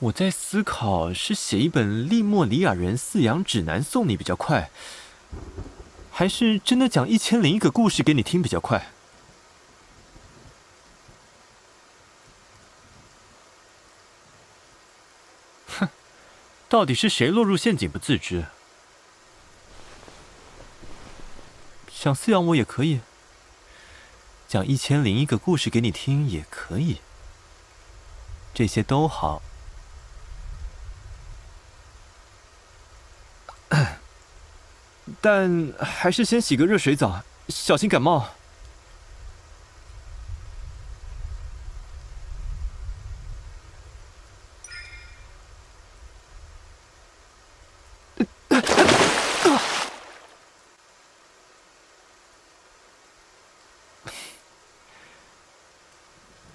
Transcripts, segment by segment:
我在思考，是写一本利莫里亚人饲养指南送你比较快，还是真的讲1001个故事给你听比较快？哼，到底是谁落入陷阱不自知？想饲养我也可以，讲1001个故事给你听也可以，这些都好。但还是先洗个热水澡，小心感冒。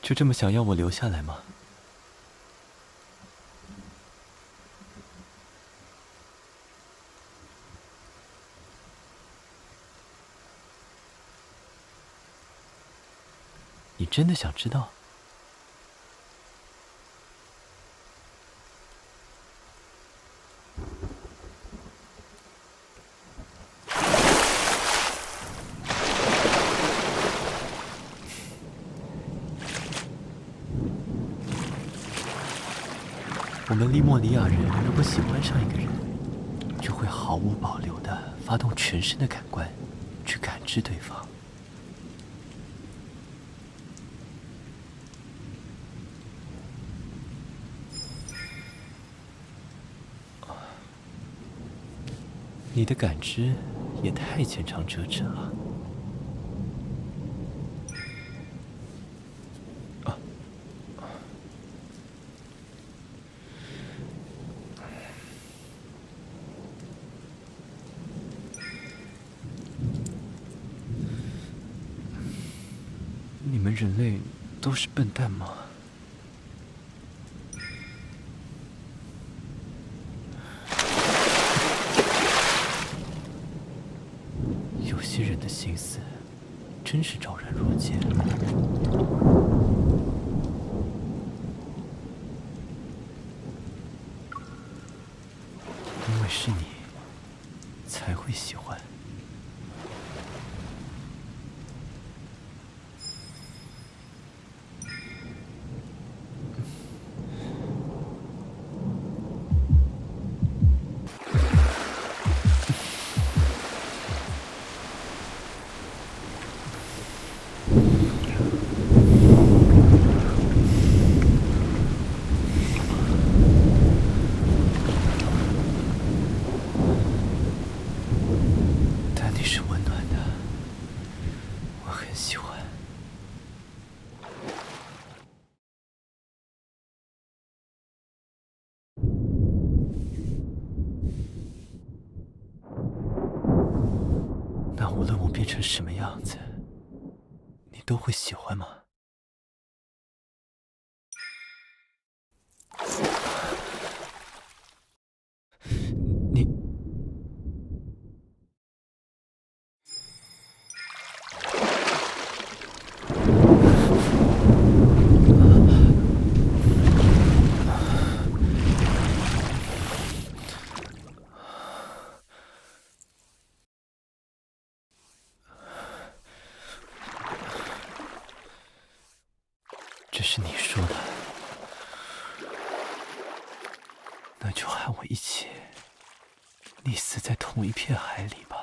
就这么想要我留下来吗？你真的想知道？我们利莫里亚人如果喜欢上一个人，就会毫无保留地发动全身的感官，去感知对方。你的感知也太牵肠折指了。你们人类都是笨蛋吗？有些人的心思真是昭然若揭。因为是你，才会喜欢。但你是温暖的，我很喜欢。那无论我变成什么样子，你都会喜欢吗？你这是你说的，那就和我一起溺死在同一片海里吧。